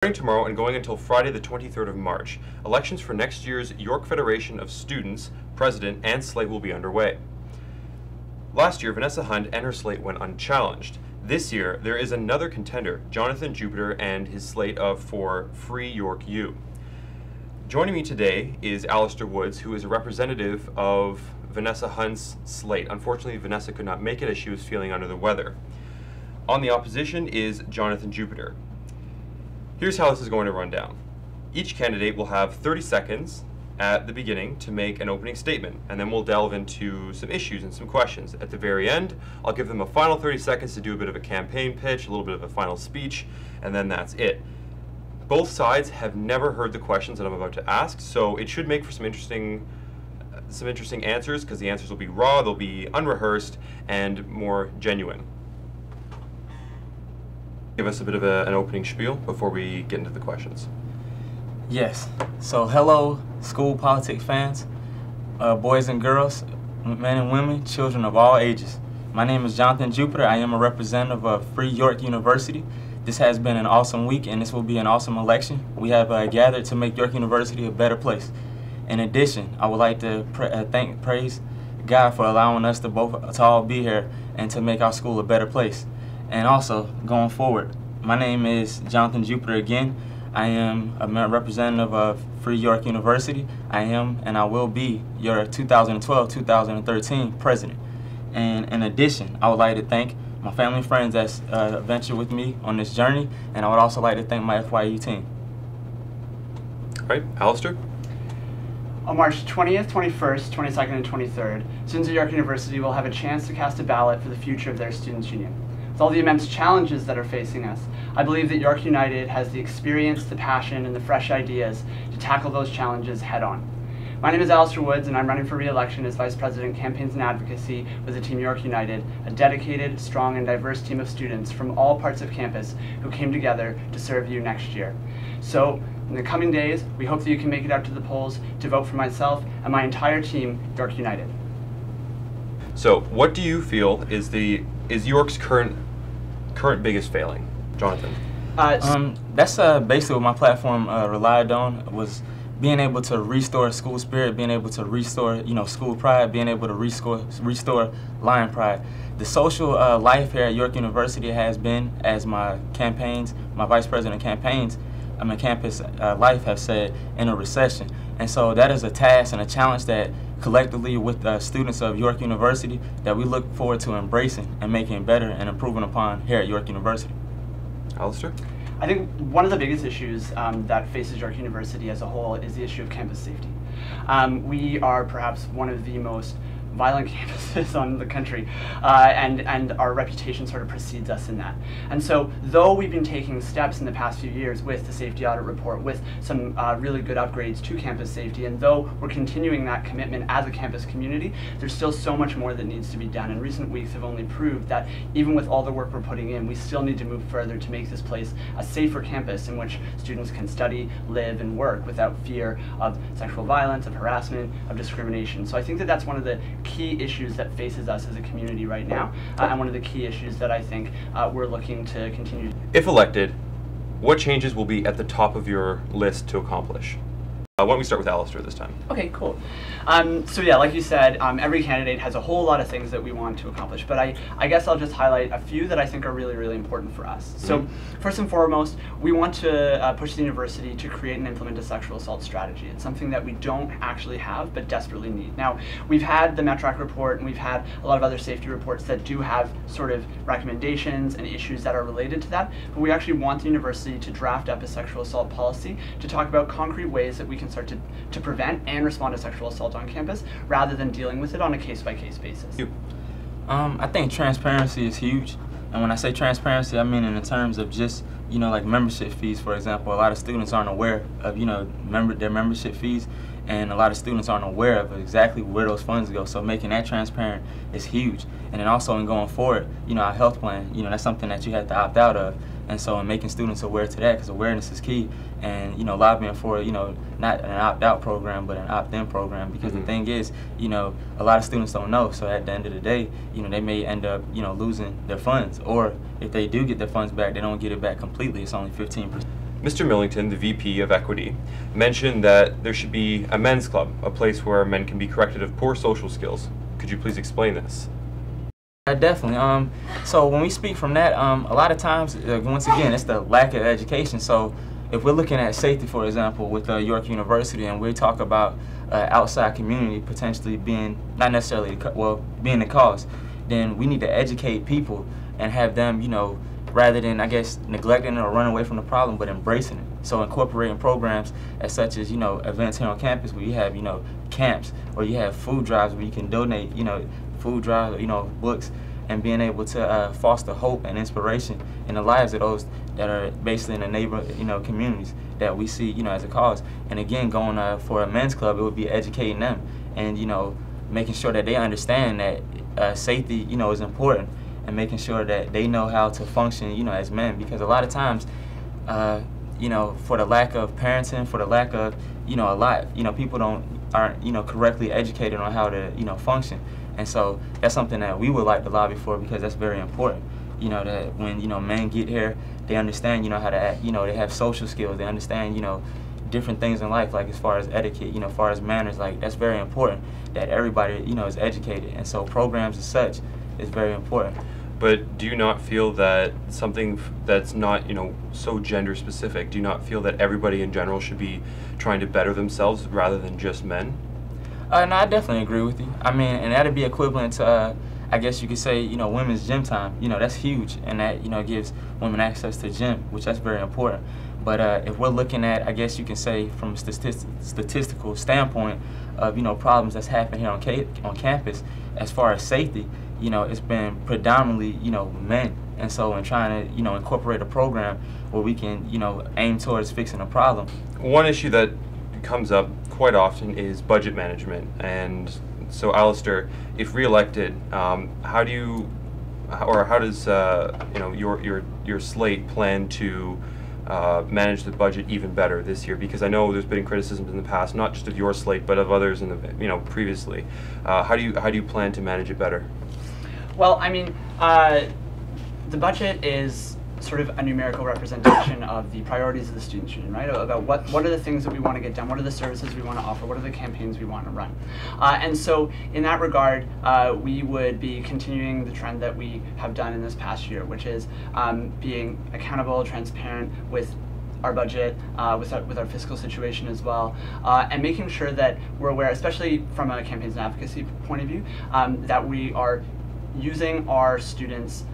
Starting tomorrow and going until Friday the 23rd of March, elections for next year's York Federation of Students, President, and Slate will be underway. Last year, Vanessa Hunt and her slate went unchallenged. This year, there is another contender, Jonathan Jupiter and his slate of for Free York U. Joining me today is Alistair Woods, who is a representative of Vanessa Hunt's slate. Unfortunately, Vanessa could not make it as she was feeling under the weather. On the opposition is Jonathan Jupiter. Here's how this is going to run down. Each candidate will have 30 seconds at the beginning to make an opening statement, and then we'll delve into some issues and some questions. At the very end, I'll give them a final 30 seconds to do a bit of a campaign pitch, a little bit of a final speech, and then that's it. Both sides have never heard the questions that I'm about to ask, so it should make for some interesting answers, because the answers will be raw, they'll be unrehearsed, and more genuine. Give us a bit of an opening spiel before we get into the questions. Yes. So hello, school politics fans, boys and girls, men and women, children of all ages. My name is Jonathan Jupiter. I am a representative of Free York University. This has been an awesome week, and this will be an awesome election. We have gathered to make York University a better place. In addition, I would like to praise God for allowing us to all be here and to make our school a better place. And also, going forward, my name is Jonathan Jupiter again. I am a representative of Free York University. I am and I will be your 2012-2013 president. And in addition, I would like to thank my family and friends that's ventured with me on this journey, and I would also like to thank my FYU team. All right, Alistair? On March 20th, 21st, 22nd, and 23rd, students at York University will have a chance to cast a ballot for the future of their students' union. With all the immense challenges that are facing us, I believe that York United has the experience, the passion, and the fresh ideas to tackle those challenges head-on. My name is Alistair Woods, and I'm running for re-election as Vice President Campaigns and Advocacy with the Team York United, a dedicated, strong, and diverse team of students from all parts of campus who came together to serve you next year. So, in the coming days, we hope that you can make it out to the polls to vote for myself and my entire team, York United. So, what do you feel is York's current biggest failing, Jonathan? That's basically what my platform relied on, was being able to restore school spirit, being able to restore, school pride, being able to restore Lion pride. The social life here at York University has been, as my vice president campaigns, campus life have said, in a recession. And so that is a task and a challenge that collectively with the students of York University that we look forward to embracing and making better and improving upon here at York University. Alistair? I think one of the biggest issues that faces York University as a whole is the issue of campus safety. We are perhaps one of the most violent campuses on the country, and our reputation sort of precedes us in that. And so, though we've been taking steps in the past few years with the safety audit report, with some really good upgrades to campus safety, and though we're continuing that commitment as a campus community, there's still so much more that needs to be done. And recent weeks have only proved that even with all the work we're putting in, we still need to move further to make this place a safer campus in which students can study, live, and work without fear of sexual violence, of harassment, of discrimination. So I think that that's one of the key issues that faces us as a community right now, and one of the key issues that I think we're looking to continue. If elected, what changes will be at the top of your list to accomplish? Why don't we start with Alistair this time? Okay, cool. So yeah, like you said, every candidate has a whole lot of things that we want to accomplish, but I guess I'll just highlight a few that I think are really, really important for us. So first and foremost, we want to push the university to create and implement a sexual assault strategy. It's something that we don't actually have, but desperately need. Now, we've had the METRAC report, and we've had a lot of other safety reports that do have sort of recommendations and issues that are related to that, but we actually want the university to draft up a sexual assault policy to talk about concrete ways that we can start to prevent and respond to sexual assault on campus, rather than dealing with it on a case-by-case basis. I think transparency is huge, and when I say transparency, I mean in terms of just like membership fees, for example. A lot of students aren't aware of their membership fees, and a lot of students aren't aware of exactly where those funds go. So making that transparent is huge. And then also in going forward, our health plan, that's something that you have to opt out of. And so in making students aware to that, because awareness is key, and lobbying for not an opt-out program but an opt-in program, because the thing is, a lot of students don't know. So at the end of the day, they may end up losing their funds, or if they do get their funds back, they don't get it back completely. It's only 15%. Mr. Millington, the VP of Equity, mentioned that there should be a men's club, a place where men can be corrected of poor social skills. Could you please explain this? Definitely. So when we speak from that, a lot of times, once again, it's the lack of education. So if we're looking at safety, for example, with York University, and we talk about outside community potentially being, not necessarily, being the cause, then we need to educate people and have them, rather than, I guess, neglecting it or running away from the problem, but embracing it. So incorporating programs as such as, events here on campus where you have, camps, or you have food drives where you can donate, food drives, books, and being able to foster hope and inspiration in the lives of those that are basically in the neighbor, communities that we see, as a cause. And again, going for a men's club, it would be educating them and, making sure that they understand that safety, is important, and making sure that they know how to function, as men. Because a lot of times, for the lack of parenting, for the lack of, people aren't, correctly educated on how to, function. And so that's something that we would like to lobby for, because that's very important. That when, men get here, they understand, how to act, they have social skills, they understand, different things in life, like as far as etiquette, as far as manners, like that's very important that everybody, is educated. And so programs as such is very important. But do you not feel that something that's not, so gender specific, do you not feel that everybody in general should be trying to better themselves rather than just men? No, I definitely agree with you. I mean, and that'd be equivalent to, I guess you could say, women's gym time. That's huge, and that, gives women access to gym, which that's very important. But if we're looking at, I guess you can say, from a statistical standpoint of, problems that's happened here on campus, as far as safety, it's been predominantly, men. And so in trying to, incorporate a program where we can, aim towards fixing a problem. One issue that comes up quite often is budget management. And so, Alistair, if reelected, how does your slate plan to manage the budget even better this year? Because I know there's been criticisms in the past, not just of your slate, but of others in the previously. How do you plan to manage it better? Well, I mean, the budget is sort of a numerical representation of the priorities of the student union, right? About what are the things that we want to get done, what are the services we want to offer, what are the campaigns we want to run. And so in that regard, we would be continuing the trend that we have done in this past year, which is being accountable, transparent with our budget, with our fiscal situation as well, and making sure that we're aware, especially from a campaigns and advocacy point of view, that we are using our students'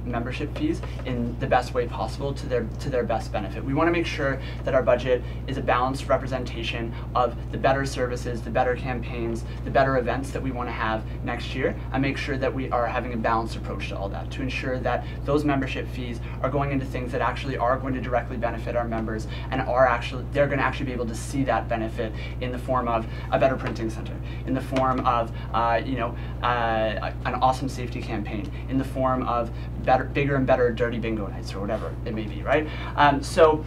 membership fees in the best way possible to their best benefit. We want to make sure that our budget is a balanced representation of the better services, the better campaigns, the better events that we want to have next year, and make sure that we are having a balanced approach to all that, to ensure that those membership fees are going into things that actually are going to directly benefit our members, and they're going to actually be able to see that benefit in the form of a better printing center, in the form of an awesome safety campaign, in the form of bigger and better dirty bingo nights, or whatever it may be, right? So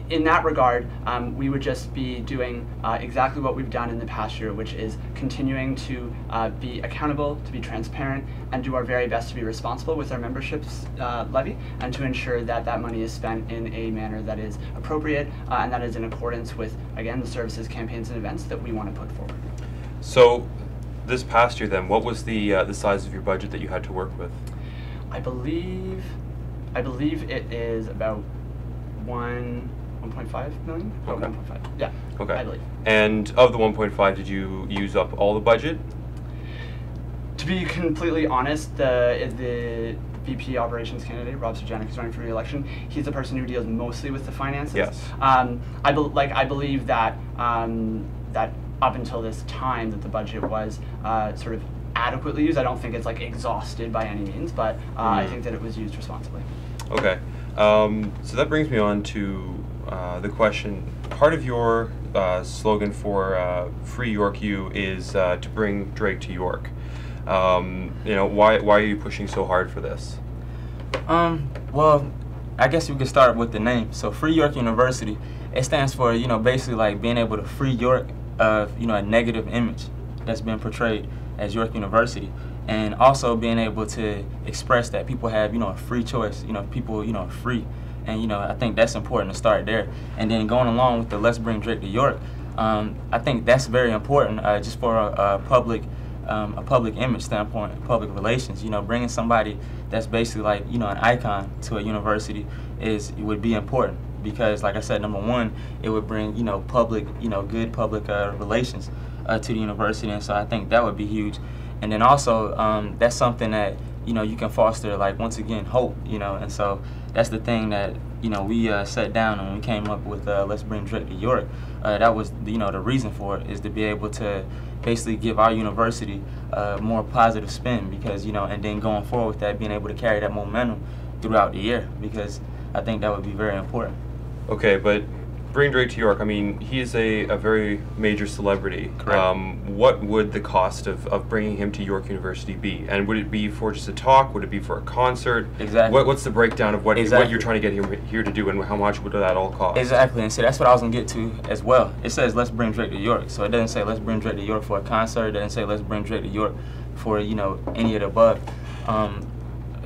in that regard, we would just be doing exactly what we've done in the past year, which is continuing to be accountable, to be transparent, and do our very best to be responsible with our memberships levy, and to ensure that that money is spent in a manner that is appropriate and that is in accordance with, again, the services, campaigns, and events that we want to put forward. So this past year then, what was the size of your budget that you had to work with? I believe it is about 1.5 million. Okay. 1.5. Yeah. Okay. I believe. And of the 1.5, did you use up all the budget? To be completely honest, the VP operations candidate, Rob Sujanic, who's running for re-election, he's the person who deals mostly with the finances. Yes. I believe that that up until this time that the budget was sort of adequately used. I don't think it's like exhausted by any means, but I think that it was used responsibly. Okay. So that brings me on to the question. Part of your slogan for Free York U is to bring Drake to York. Why are you pushing so hard for this? Well, I guess we could start with the name. So Free York University, it stands for, basically like being able to free York of, a negative image that's been portrayed as York University, and also being able to express that people have, a free choice, people, are free, And I think that's important to start there. And then going along with the Let's Bring Drake to York, I think that's very important just for a public image standpoint, public relations. Bringing somebody that's basically like an icon to a university would be important, because like I said, number one, it would bring public good public relations to the university, and so I think that would be huge. And then also that's something that you can foster, like, once again, hope. And so that's the thing that we sat down and we came up with Let's Bring Drake to York. That was the reason for it, is to be able to basically give our university more positive spin, because and then going forward with that, being able to carry that momentum throughout the year, because I think that would be very important. Okay, but Bring Drake to York, I mean, he is a very major celebrity. Correct. What would the cost of bringing him to York University be? And would it be for just a talk? Would it be for a concert? Exactly. What's the breakdown of what you're trying to get here to do, and how much would that all cost? Exactly, and so that's what I was going to get to as well. It says Let's Bring Drake to York, so it doesn't say Let's Bring Drake to York for a concert. It doesn't say Let's Bring Drake to York for, any of the above.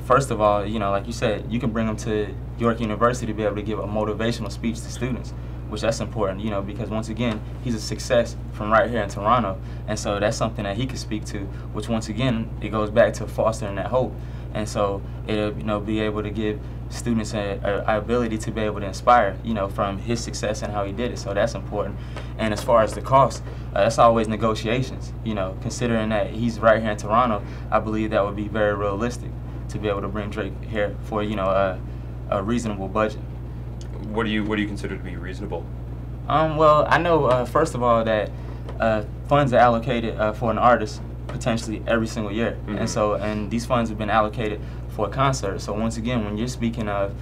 First of all, like you said, you can bring them to York University to be able to give a motivational speech to students, which that's important, because once again, he's a success from right here in Toronto, and so that's something that he can speak to, which once again, it goes back to fostering that hope. And so it'll be able to give students an ability to be able to inspire, from his success and how he did it. So that's important. And as far as the cost, that's always negotiations. Considering that he's right here in Toronto, I believe that would be very realistic to be able to bring Drake here for a reasonable budget. What do you consider to be reasonable? Well, I know first of all that funds are allocated for an artist potentially every single year, Mm-hmm. and these funds have been allocated for a concert. So once again, when you're speaking of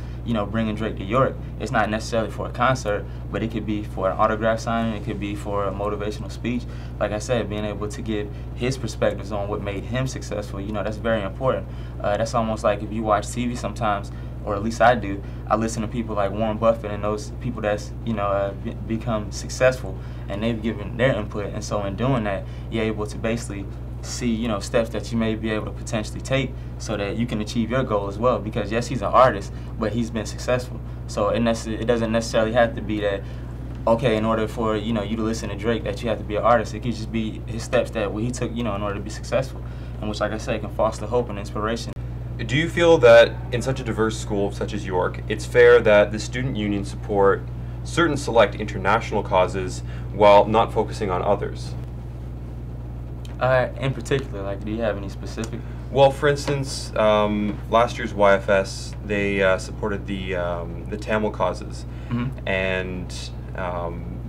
bringing Drake to York, it's not necessarily for a concert, but it could be for an autograph signing, it could be for a motivational speech. Like I said, being able to give his perspectives on what made him successful, that's very important. That's almost like if you watch TV sometimes, or at least I do, I listen to people like Warren Buffett and those people that's become successful, and they've given their input, and so in doing that, you're able to basically see steps that you may be able to potentially take so that you can achieve your goal as well. Because yes, he's an artist, but he's been successful. So it doesn't necessarily have to be that, okay, in order for you to listen to Drake, that you have to be an artist. It could just be his steps that he took in order to be successful, and which, like I said, can foster hope and inspiration. Do you feel that in such a diverse school such as York, it's fair that the student union support certain select international causes while not focusing on others? In particular, like, do you have any specific? Well, for instance, last year's YFS, they supported the Tamil causes, Mm-hmm. and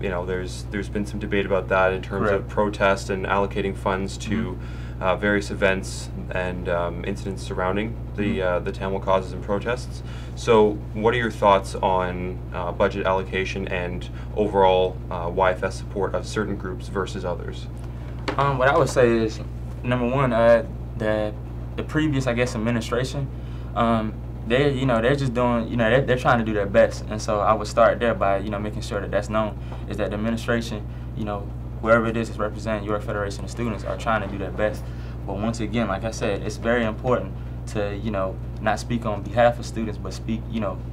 there's been some debate about that in terms Correct. of protest and allocating funds to various events and incidents surrounding the Tamil causes and protests. So, what are your thoughts on budget allocation and overall YFS support of certain groups versus others? What I would say is, number one, the previous, I guess, administration, they're just doing, they're trying to do their best, and so I would start there by, making sure that that's known, is that the administration, whoever it is representing York Federation of Students, are trying to do their best. But once again, like I said, it's very important to, not speak on behalf of students, but speak,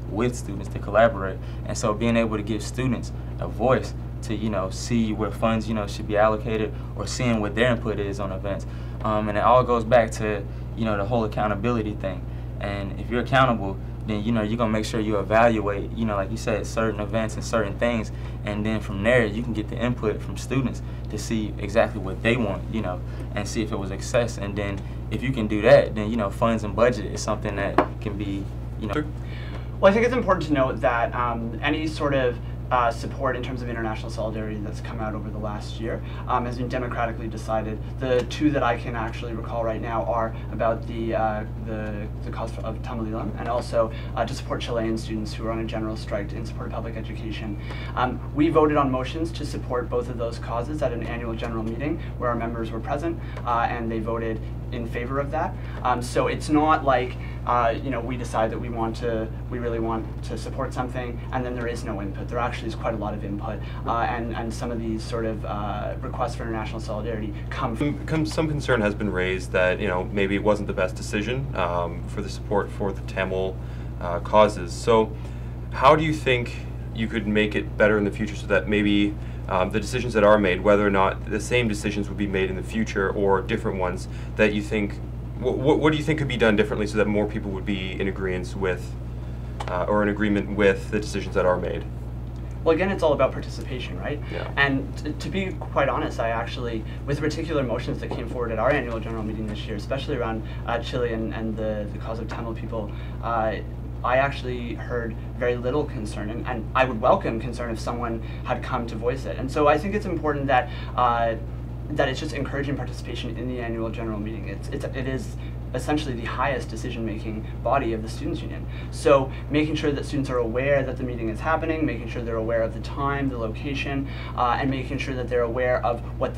with students, to collaborate. And so being able to give students a voice to, see where funds, should be allocated, or seeing what their input is on events. And it all goes back to, the whole accountability thing. And if you're accountable, then, you're going to make sure you evaluate, like you said, certain events and certain things. And then from there, you can get the input from students to see exactly what they want, and see if it was success. And then if you can do that, then, funds and budget is something that can be, Well, I think it's important to note that any sort of support in terms of international solidarity that's come out over the last year has been democratically decided. The two that I can actually recall right now are about the cause of Tamil and also to support Chilean students who are on a general strike in support of public education. We voted on motions to support both of those causes at an annual general meeting where our members were present, and they voted in favor of that. So it's not like we decide that we really want to support something, and then there is no input. There actually is quite a lot of input, and some of these sort of requests for international solidarity come from. Some concern has been raised that maybe it wasn't the best decision for the support for the Tamil causes. So, how do you think you could make it better in the future so that maybe the decisions that are made, whether or not the same decisions would be made in the future or different ones, that you think, what do you think could be done differently so that more people would be in agreement with, or in agreement with the decisions that are made? Well, again, it's all about participation, right? Yeah. And to be quite honest, I actually, with the particular motions that came forward at our annual general meeting this year, especially around Chile and the cause of Tamil people, I actually heard very little concern, and I would welcome concern if someone had come to voice it. And so I think it's important that that it's just encouraging participation in the annual general meeting. It is essentially the highest decision-making body of the Students' Union. So making sure that students are aware that the meeting is happening, making sure they're aware of the time, the location, and making sure that they're aware of what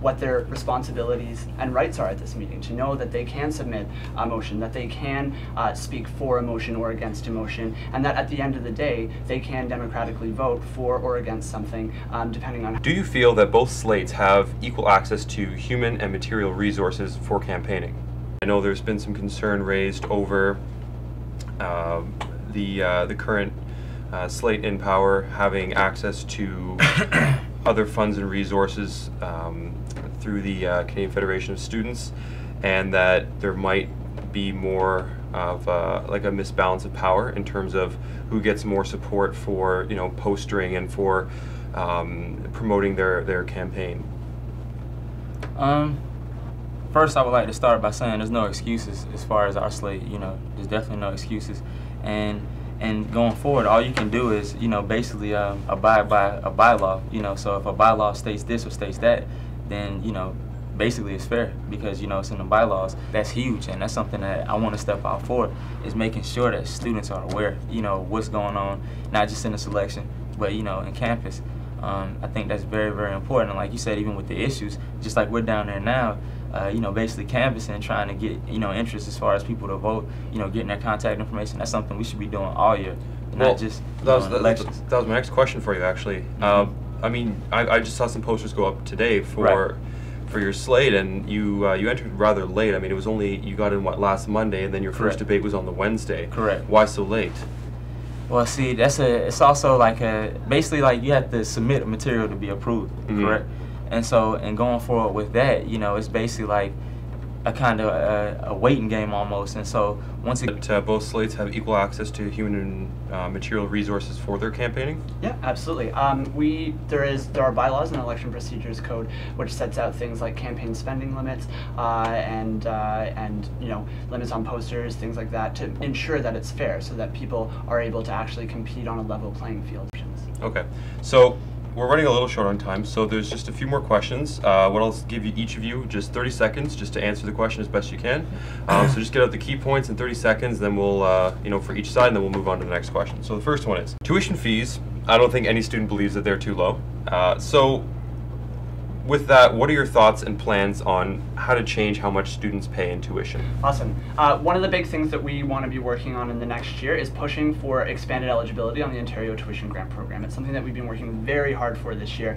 what their responsibilities and rights are at this meeting, to know that they can submit a motion, that they can speak for a motion or against a motion, and that at the end of the day, they can democratically vote for or against something, depending on. Do you feel that both slates have equal access to human and material resources for campaigning? I know there's been some concern raised over the current slate in power having access to other funds and resources through the Canadian Federation of Students, and that there might be more of like a misbalance of power in terms of who gets more support for postering and for promoting their campaign. First, I would like to start by saying there's no excuses as far as our slate. There's definitely no excuses, and going forward, all you can do is basically abide by a bylaw. So if a bylaw states this or states that, then basically it's fair because it's in the bylaws. That's huge, and that's something that I want to step out for, is making sure that students are aware what's going on, not just in the selection, but in campus. I think that's very, very important. And like you said, even with the issues, just like we're down there now, basically canvassing, trying to get interest as far as people to vote, getting their contact information. That's something we should be doing all year, not just elections. That was my next question for you, actually. I mean, I just saw some posters go up today for your slate, and you entered rather late. I mean, it was only, you got in last Monday, and then your first debate was on the Wednesday. Correct. Why so late? Well, see, it's also like basically like you have to submit a material to be approved, correct? And so, in going forward with that, it's basically like a kind of a waiting game almost. And so, once it both slates have equal access to human and material resources for their campaigning? Yeah, absolutely. There are bylaws in the Election Procedures Code which sets out things like campaign spending limits and limits on posters, things like that, to ensure that it's fair, so that people are able to actually compete on a level playing field. Okay, so we're running a little short on time, so there's just a few more questions. What I'll give each of you just 30 seconds just to answer the question as best you can. So just get out the key points in 30 seconds, then we'll, for each side, and then we'll move on to the next question. So the first one is, tuition fees, I don't think any student believes that they're too low. So with that, what are your thoughts and plans on how to change how much students pay in tuition? Awesome. One of the big things that we want to be working on in the next year is pushing for expanded eligibility on the Ontario Tuition Grant Program. It's something that we've been working very hard for this year.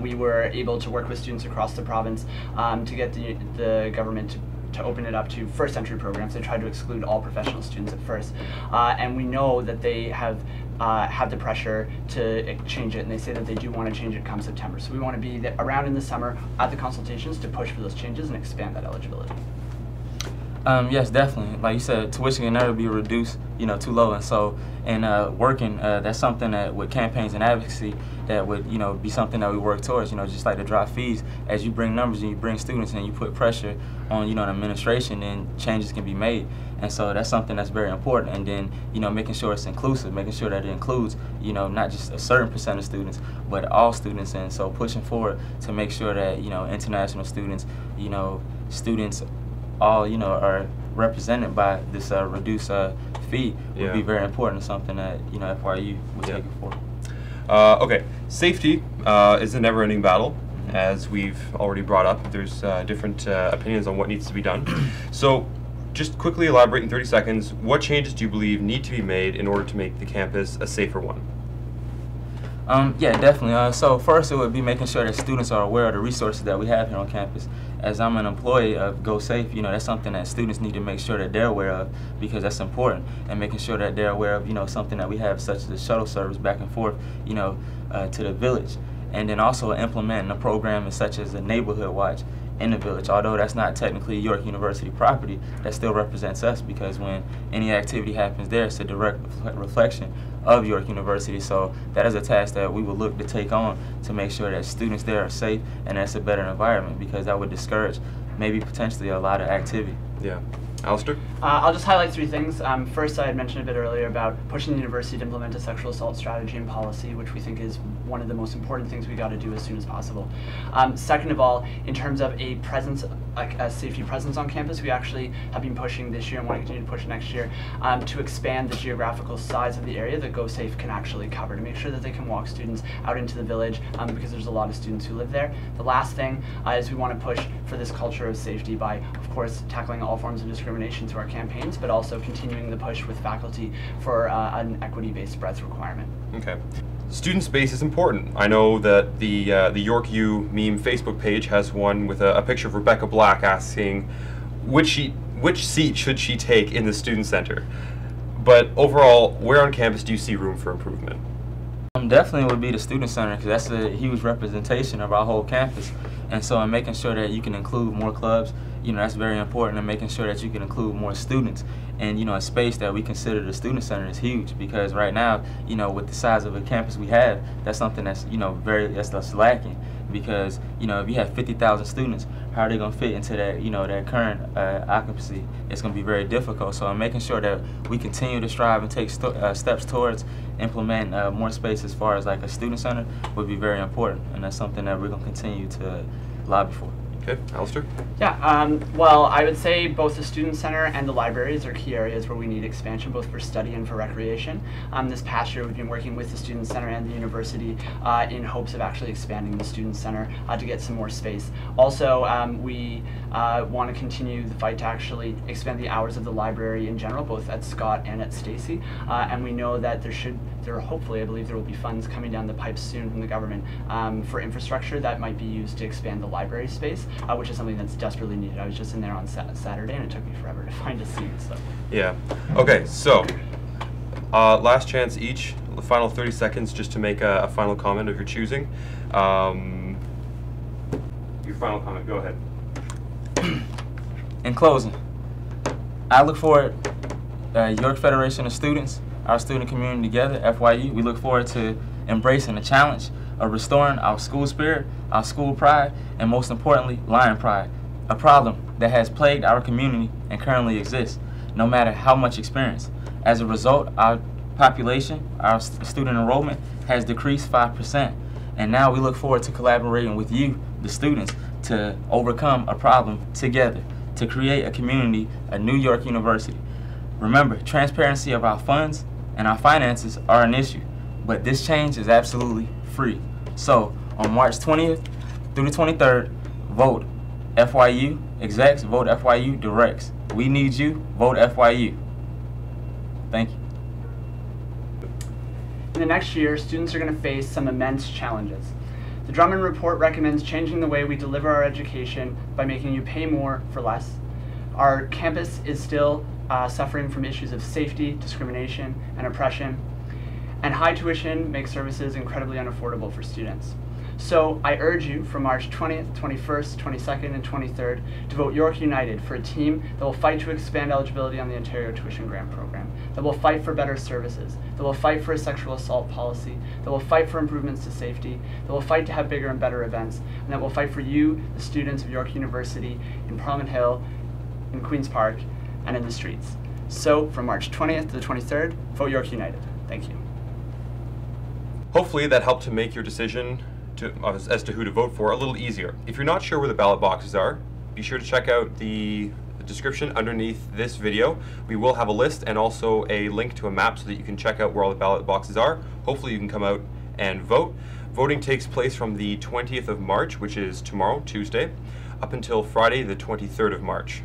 We were able to work with students across the province to get the government to open it up to first entry programs. They tried to exclude all professional students at first. And we know that they have had the pressure to change it, and they say that they do want to change it come September. So we want to be around in the summer at the consultations to push for those changes and expand that eligibility. Yes, definitely. Like you said, tuition can never be reduced, too low. And so, working, that's something that with campaigns and advocacy, that would, be something that we work towards. Just like the drop fees, as you bring numbers and you bring students and you put pressure on, an administration, then changes can be made. And so that's something that's very important. And then, making sure it's inclusive, making sure that it includes, not just a certain percent of students, but all students. And so pushing forward to make sure that, international students, students all are represented by this reduced fee would be very important. Something that FYU would take it for. Okay, safety is a never-ending battle, as we've already brought up. There's different opinions on what needs to be done. So, just quickly elaborate in 30 seconds. What changes do you believe need to be made in order to make the campus a safer one? Yeah, definitely. So first it would be making sure that students are aware of the resources that we have here on campus. As I'm an employee of Go Safe, that's something that students need to make sure that they're aware of, because that's important, and making sure that they're aware of, something that we have, such as the shuttle service back and forth, to the village. And then also implementing a program such as a neighborhood watch in the village. Although that's not technically York University property, that still represents us, because when any activity happens there, it's a direct reflection of York University. So that is a task that we would look to take on to make sure that students there are safe and that's a better environment, because that would discourage maybe potentially a lot of activity. Yeah. Alistair? I'll just highlight three things. First, I had mentioned a bit earlier about pushing the university to implement a sexual assault strategy and policy, which we think is one of the most important things we got to do as soon as possible. Second of all, in terms of a presence, like a safety presence on campus, we actually have been pushing this year and want to continue to push next year to expand the geographical size of the area that Go Safe can actually cover, to make sure that they can walk students out into the village, because there's a lot of students who live there. The last thing is we want to push for this culture of safety by, of course, tackling all forms of discrimination through our campaigns, but also continuing the push with faculty for an equity-based breadth requirement. Okay. Student space is important. I know that the York U meme Facebook page has one with a picture of Rebecca Black asking which seat should she take in the student center. But overall, where on campus do you see room for improvement? Definitely would be the student center, because that's a huge representation of our whole campus. And so in making sure that you can include more clubs, that's very important, and making sure that you can include more students. And a space that we consider the student center is huge, because right now, with the size of a campus we have, that's something that's that's lacking. Because if you have 50,000 students, how are they going to fit into that that current occupancy? It's going to be very difficult. So I'm making sure that we continue to strive and take steps towards implement more space as far as like a student center would be very important, and that's something that we're going to continue to lobby for. Okay, Alistair? Yeah, well, I would say both the student center and the libraries are key areas where we need expansion, both for study and for recreation. This past year, we've been working with the student center and the university in hopes of actually expanding the student center to get some more space. Also, we want to continue the fight to actually expand the hours of the library in general, both at Scott and at Stacy. And we know that hopefully, I believe there will be funds coming down the pipe soon from the government for infrastructure that might be used to expand the library space, which is something that's desperately needed. I was just in there on Saturday, and it took me forever to find a seat. So. Yeah. Okay, so last chance each, the final 30 seconds just to make a final comment of your choosing. Your final comment, go ahead. In closing, I look forward, York Federation of Students, our student community together, FYU, we look forward to embracing the challenge of restoring our school spirit, our school pride, and most importantly, lion pride, a problem that has plagued our community and currently exists, no matter how much experience. As a result, our population, our student enrollment has decreased 5%, and now we look forward to collaborating with you, the students, to overcome a problem together, to create a community, a New York University. Remember, transparency of our funds and our finances are an issue, but this change is absolutely free. So, on March 20th through the 23rd, vote FYU execs, vote FYU directs. We need you, vote FYU. Thank you. In the next year, students are going to face some immense challenges. The Drummond Report recommends changing the way we deliver our education by making you pay more for less. Our campus is still suffering from issues of safety, discrimination, and oppression. And high tuition makes services incredibly unaffordable for students. So I urge you from March 20th, 21st, 22nd, and 23rd to vote York United for a team that will fight to expand eligibility on the Ontario Tuition Grant Program, that will fight for better services, that will fight for a sexual assault policy, that will fight for improvements to safety, that will fight to have bigger and better events, and that will fight for you, the students of York University, in Parliament Hill, in Queen's Park, and in the streets. So from March 20th to the 23rd, vote York United. Thank you. Hopefully that helped to make your decision as to who to vote for a little easier. If you're not sure where the ballot boxes are, be sure to check out the description underneath this video. We will have a list and also a link to a map so that you can check out where all the ballot boxes are. Hopefully you can come out and vote. Voting takes place from the 20th of March, which is tomorrow, Tuesday, up until Friday, the 23rd of March.